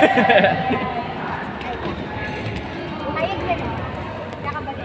Ayun din. Nakabalik.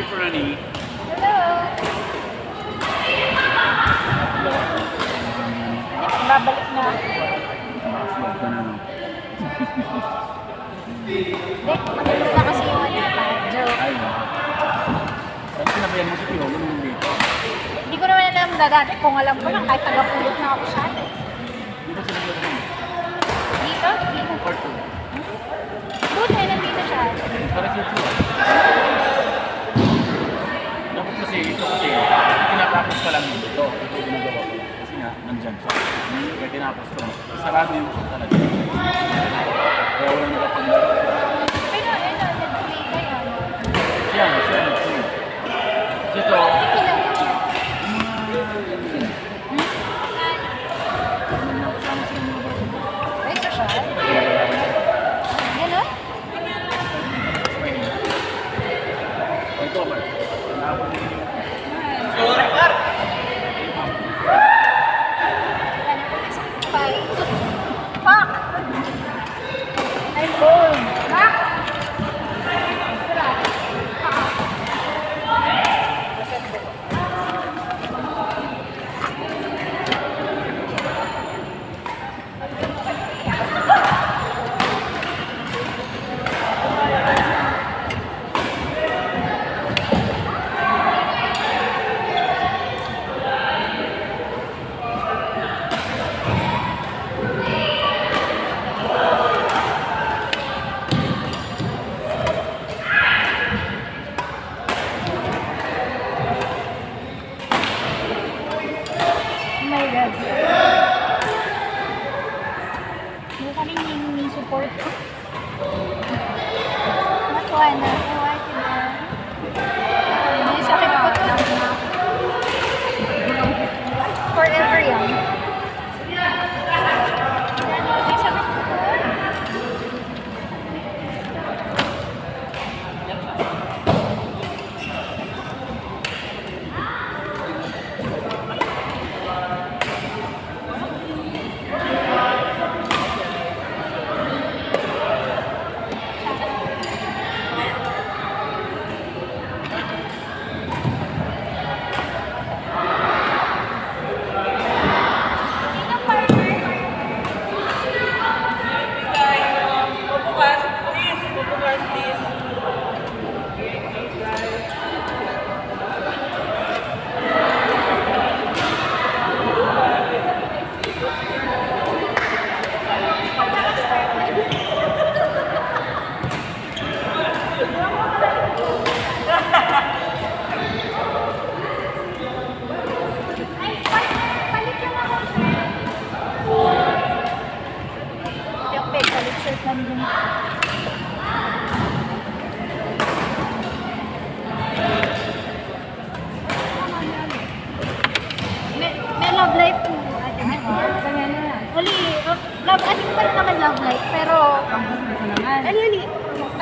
Franny. Hello. Babalik na. Vlog ka na, no? Dek, maganda na kasi yung joke. Ay, no. Saan sinabayan mo si Tio? Ganun yung dito. Hindi ko naman alam dati kung alam ko lang kahit taga-pulot na ako siya. Dito sinabayan mo. Dito? Dito. Part 2. Doon eh, nandito siya. Para sa Tio. Dapat kasi, ito kasi, tinatapos ka lang dito. Ito yung ginagawa ko. Kasi nga, nandyan siya. Kaya tinapos ko. Sarado yung shot talaga. Kaya wala nakapagdala. Pero ano, nag-play kayo. Siya. Ito, Ilang yun? Ay, ito siya? Ganon? ito ba? Fuck!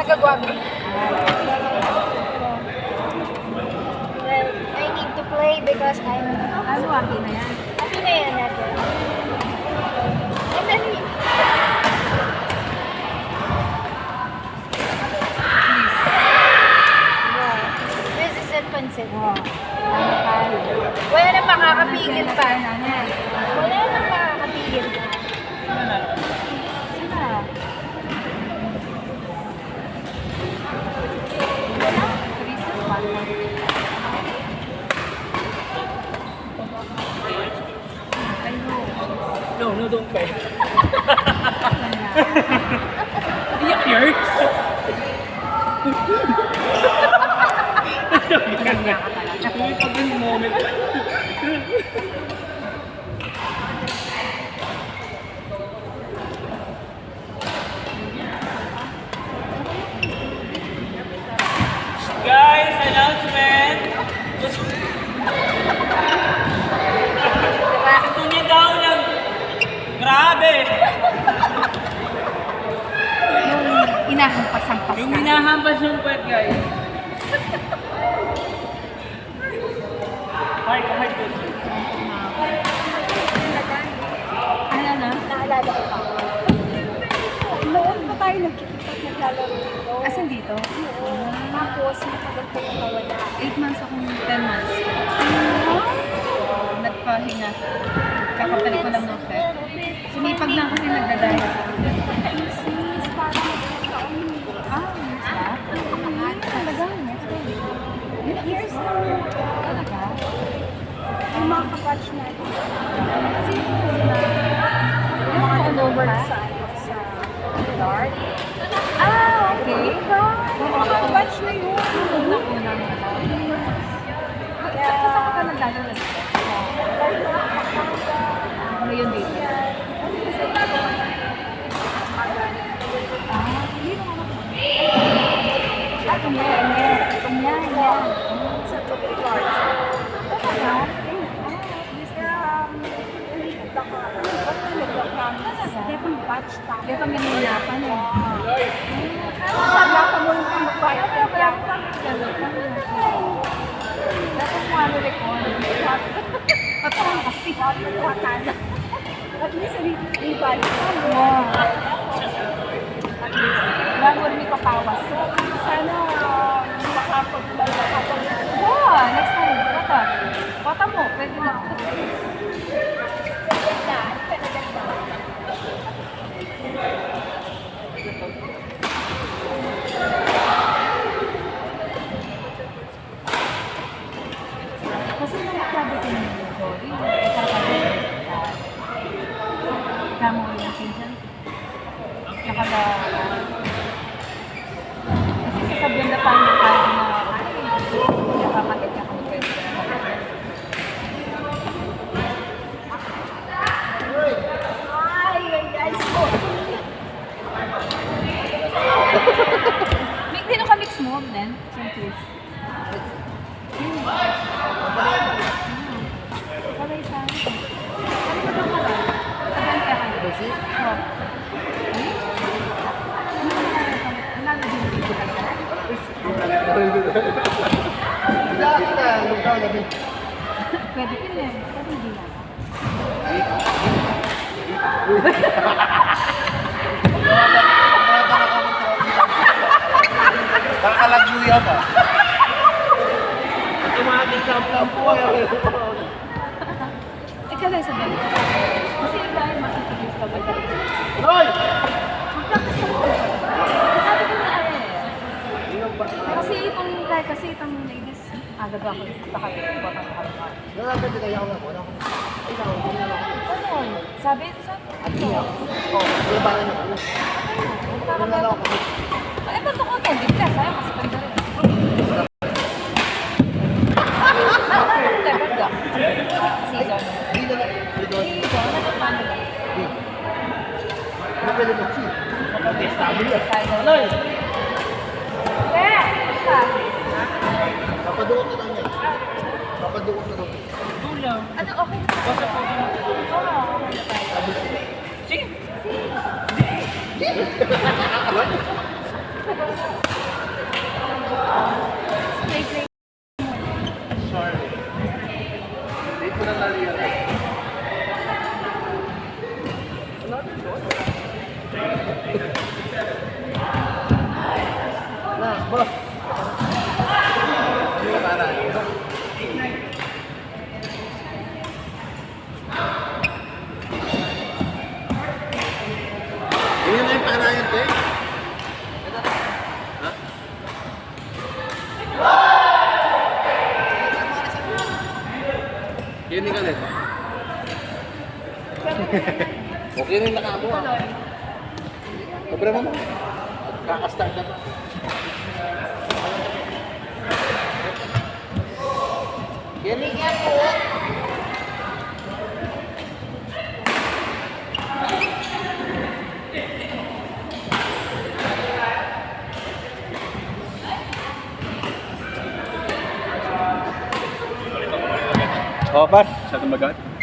Nagagwabi. Well, I need to play because I'm... Ano, happy na yan. Happy na yan natin. And then, wow. This is it, pansit. Wow. Ano tayo? Wala nang makakapigil pa. Ano? Wala nang makakapigil pa. Sina? Reason pa. No, don't pay. Iyak yun. Kanya ka talaga. May pag moment. Guys, announcement! Gusto niya daw ng... Grabe! Yung inahampas-hampas Yung ka. hinahampas yung puwet, guys. Heart ko. Ano na? Naalala ko pa. Noon pa tayo nagkikita at naglalaro dito. Asan dito? Tapos, matagal ko yung nawala. 8 months akong 10 months. Nagpahinga. Kakapalit ko lang ng fet. Sumipag lang kasi nagdadaya. Sis, parang nagkakaon. Ah, years ba? Talaga, years na. Talaga? Yung mga kapatch natin. Sila? Yung mga over sa Lord. Ah, okay. Yung mga kapatch na yun. Unang-unang Saan ka naglalaro? Ano yun dito? Sa chocolate cards. Kaya kami nahihirapan eh. Sabi ako mo yung mag-fight. Dapat mo ano record. Patawan kasi. At least, ibalik ko. Wow. Wala mo rin ipapawas. Sana makapag-balakapag. Wow, next time. Bata. Bata mo. Pwede na. Kasi nakasabi ko ng Jory. Kamo yung pinsan. Nakaga... Kasi sasabihan na tayo ng tayo na nakapatid ka kami pwede. Mix din ka mix mo, then? Siyempre. Sabay sa akin. Ano ba ito pala? Sabihan ka kayo. Oo. Ano din dito ka na? Pwede din eh. Pwede hindi na. Kakalagluya ba? Automatic sample po. Ikaw lang sabihin. Kasi dahil makikigil ka ba talaga? Hoy! Mag-practice ka mo. Sabi ko na kasi itong ladies, agad ako sa takal. Botang takal. Ano? Sabi ito sa... Ay, ba't ako attended ka? Sayang kasi ganda rin. Level ka. Season. Season? Ano pa nila? Kaya. Papaduot na lang yan. Papaduot na lang. Tulang. Ano, okay na. Basta po yung... Oo, okay na tayo. Sige. Sige. Okay na yung nakabo ah. Tuloy. Sobra mo. Kakastart na. Galingan po. Oh, par. Sa tumagat.